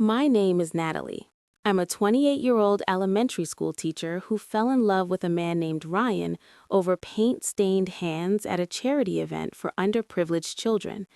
My name is Natalie. I'm a 28-year-old elementary school teacher who fell in love with a man named Ryan over paint-stained hands at a charity event for underprivileged children.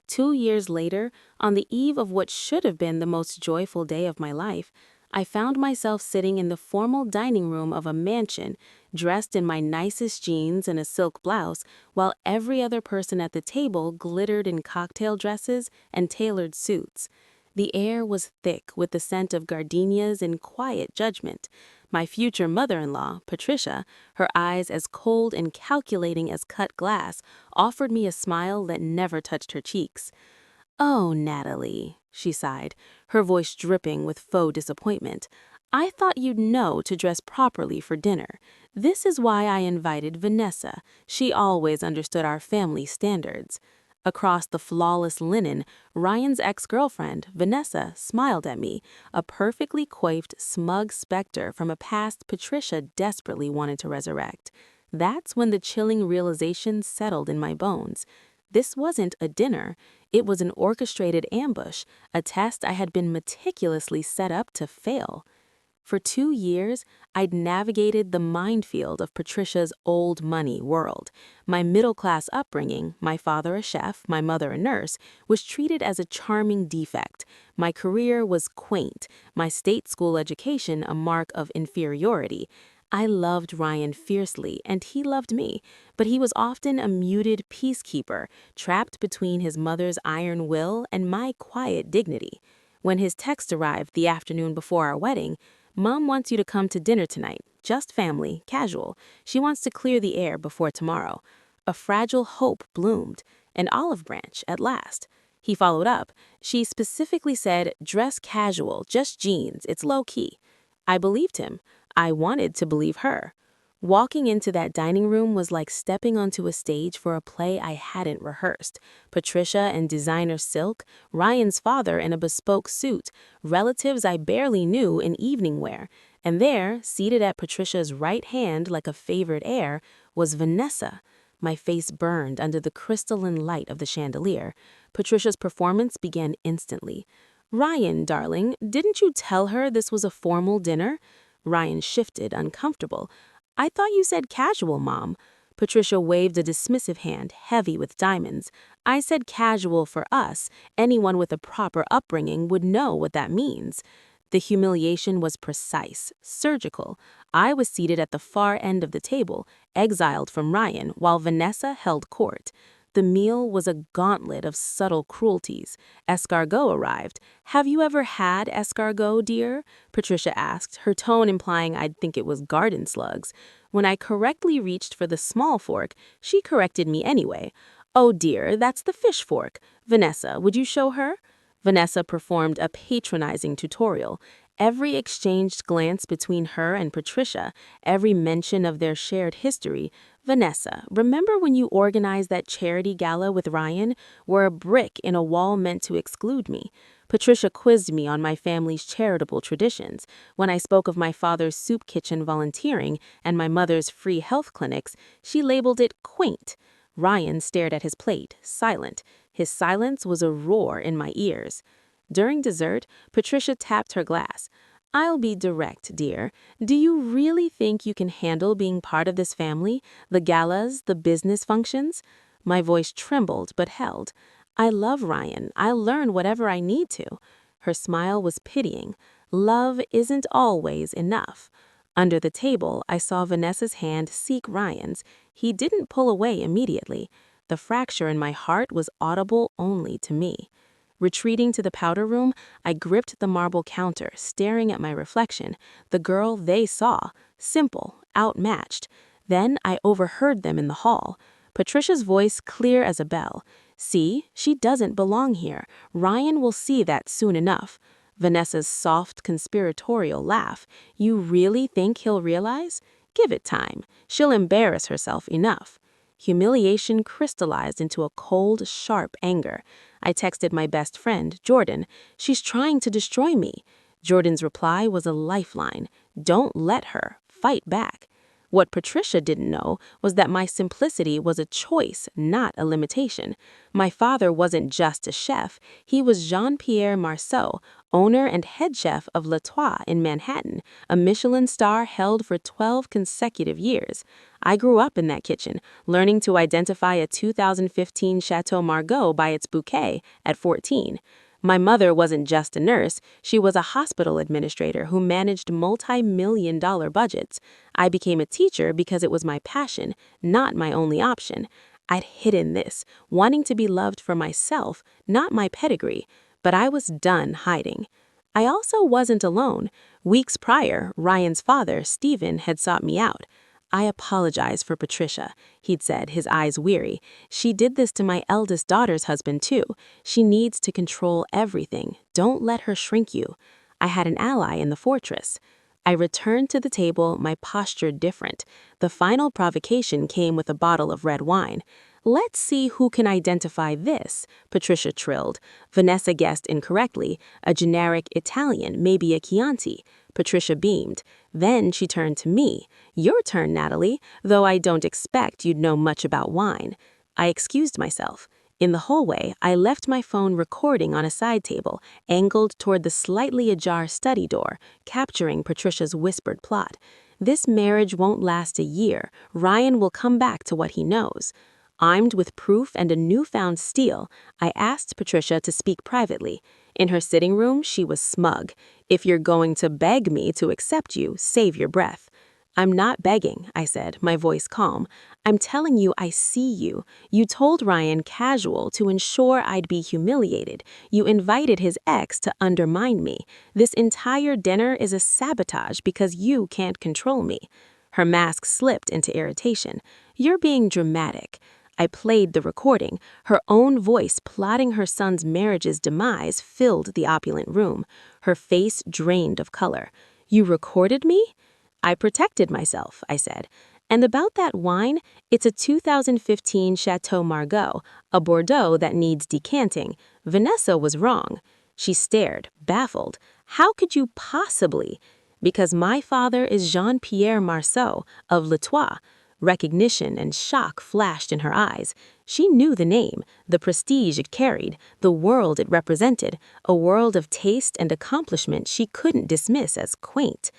2 years later, on the eve of what should have been the most joyful day of my life, I found myself sitting in the formal dining room of a mansion, dressed in my nicest jeans and a silk blouse, while every other person at the table glittered in cocktail dresses and tailored suits. The air was thick with the scent of gardenias and quiet judgment. My future mother-in-law, Patricia, her eyes as cold and calculating as cut glass, offered me a smile that never touched her cheeks. "Oh, Natalie," she sighed, her voice dripping with faux disappointment. "I thought you'd know to dress properly for dinner. This is why I invited Vanessa. She always understood our family standards." Across the flawless linen, Ryan's ex-girlfriend, Vanessa, smiled at me, a perfectly coiffed, smug specter from a past Patricia desperately wanted to resurrect. That's when the chilling realization settled in my bones. This wasn't a dinner. It was an orchestrated ambush, a test I had been meticulously set up to fail. For 2 years, I'd navigated the minefield of Patricia's old money world. My middle-class upbringing, my father a chef, my mother a nurse, was treated as a charming defect. My career was quaint, my state school education a mark of inferiority. I loved Ryan fiercely, and he loved me, but he was often a muted peacekeeper, trapped between his mother's iron will and my quiet dignity. When his text arrived the afternoon before our wedding, "Mom wants you to come to dinner tonight. Just family, casual. She wants to clear the air before tomorrow." A fragile hope bloomed. An olive branch, at last. He followed up. "She specifically said, dress casual, just jeans, it's low-key." I believed him. I wanted to believe her. Walking into that dining room was like stepping onto a stage for a play I hadn't rehearsed. Patricia in designer silk, Ryan's father in a bespoke suit, relatives I barely knew in evening wear. And there, seated at Patricia's right hand like a favored heir, was Vanessa. My face burned under the crystalline light of the chandelier. Patricia's performance began instantly. "Ryan, darling, didn't you tell her this was a formal dinner?" Ryan shifted, uncomfortable. "I thought you said casual, Mom." Patricia waved a dismissive hand, heavy with diamonds. "I said casual for us. Anyone with a proper upbringing would know what that means." The humiliation was precise, surgical. I was seated at the far end of the table, exiled from Ryan, while Vanessa held court. The meal was a gauntlet of subtle cruelties. Escargot arrived. "Have you ever had escargot, dear?" Patricia asked, her tone implying I'd think it was garden slugs. When I correctly reached for the small fork, she corrected me anyway. "Oh dear, that's the fish fork. Vanessa, would you show her?" Vanessa performed a patronizing tutorial. Every exchanged glance between her and Patricia, every mention of their shared history. "Vanessa, remember when you organized that charity gala with Ryan?" Were a brick in a wall meant to exclude me. Patricia quizzed me on my family's charitable traditions. When I spoke of my father's soup kitchen volunteering and my mother's free health clinics, she labeled it quaint. Ryan stared at his plate, silent. His silence was a roar in my ears. During dessert, Patricia tapped her glass. "I'll be direct, dear. Do you really think you can handle being part of this family? The galas, the business functions?" My voice trembled but held. "I love Ryan. I'll learn whatever I need to." Her smile was pitying. Love isn't always enough. Under the table, I saw Vanessa's hand seek Ryan's. He didn't pull away immediately. The fracture in my heart was audible only to me. Retreating to the powder room, I gripped the marble counter, staring at my reflection, the girl they saw, simple, outmatched. Then I overheard them in the hall. Patricia's voice clear as a bell. "See, she doesn't belong here. Ryan will see that soon enough." Vanessa's soft, conspiratorial laugh. "You really think he'll realize? Give it time. She'll embarrass herself enough." Humiliation crystallized into a cold, sharp anger. I texted my best friend, Jordan. "She's trying to destroy me." Jordan's reply was a lifeline. "Don't let her. Fight back." What Patricia didn't know was that my simplicity was a choice, not a limitation. My father wasn't just a chef, he was Jean-Pierre Marceau, owner and head chef of Le Trois in Manhattan, a Michelin star held for 12 consecutive years. I grew up in that kitchen, learning to identify a 2015 Chateau Margaux by its bouquet at 14. My mother wasn't just a nurse, she was a hospital administrator who managed multi-million-dollar budgets. I became a teacher because it was my passion, not my only option. I'd hidden this, wanting to be loved for myself, not my pedigree, but I was done hiding. I also wasn't alone. Weeks prior, Ryan's father, Stephen, had sought me out. "I apologize for Patricia," he'd said, his eyes weary. "She did this to my eldest daughter's husband, too. She needs to control everything. Don't let her shrink you." I had an ally in the fortress. I returned to the table, my posture different. The final provocation came with a bottle of red wine. "Let's see who can identify this," Patricia trilled. Vanessa guessed incorrectly, a generic Italian, maybe a Chianti. Patricia beamed. Then she turned to me. "Your turn, Natalie, though I don't expect you'd know much about wine." I excused myself. In the hallway, I left my phone recording on a side table, angled toward the slightly ajar study door, capturing Patricia's whispered plot. "This marriage won't last a year. Ryan will come back to what he knows." Armed with proof and a newfound steel, I asked Patricia to speak privately. In her sitting room, she was smug. "If you're going to beg me to accept you, save your breath." "I'm not begging," I said, my voice calm. "I'm telling you I see you. You told Ryan casual to ensure I'd be humiliated. You invited his ex to undermine me. This entire dinner is a sabotage because you can't control me." Her mask slipped into irritation. "You're being dramatic." I played the recording. Her own voice plotting her son's marriage's demise filled the opulent room. Her face drained of color. "You recorded me?" "I protected myself," I said. "And about that wine, it's a 2015 Chateau Margaux, a Bordeaux that needs decanting. Vanessa was wrong." She stared, baffled. "How could you possibly?" "Because my father is Jean-Pierre Marceau of Le Trois." Recognition and shock flashed in her eyes. She knew the name, the prestige it carried, the world it represented, a world of taste and accomplishment she couldn't dismiss as quaint.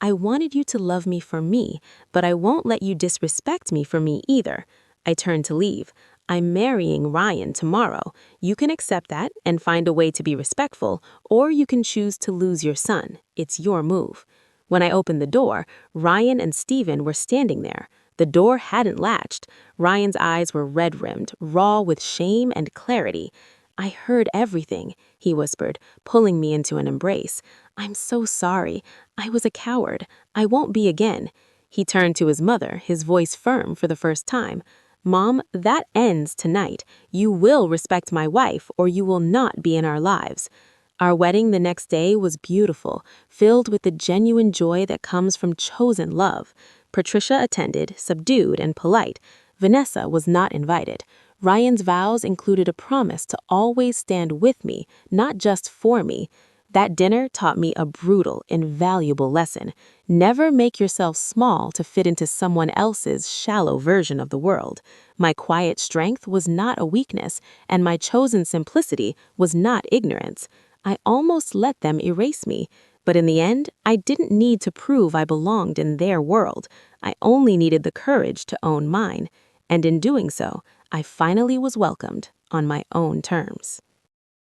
"I wanted you to love me for me, but I won't let you disrespect me for me either." I turned to leave. "I'm marrying Ryan tomorrow. You can accept that and find a way to be respectful, or you can choose to lose your son. It's your move." When I opened the door, Ryan and Stephen were standing there. The door hadn't latched. Ryan's eyes were red-rimmed, raw with shame and clarity. "I heard everything," he whispered, pulling me into an embrace. "I'm so sorry. I was a coward. I won't be again." He turned to his mother, his voice firm for the first time. "Mom, that ends tonight. You will respect my wife, or you will not be in our lives." Our wedding the next day was beautiful, filled with the genuine joy that comes from chosen love. Patricia attended, subdued and polite. Vanessa was not invited. Ryan's vows included a promise to always stand with me, not just for me. That dinner taught me a brutal, invaluable lesson. Never make yourself small to fit into someone else's shallow version of the world. My quiet strength was not a weakness, and my chosen simplicity was not ignorance. I almost let them erase me. But in the end, I didn't need to prove I belonged in their world. I only needed the courage to own mine. And in doing so, I finally was welcomed on my own terms.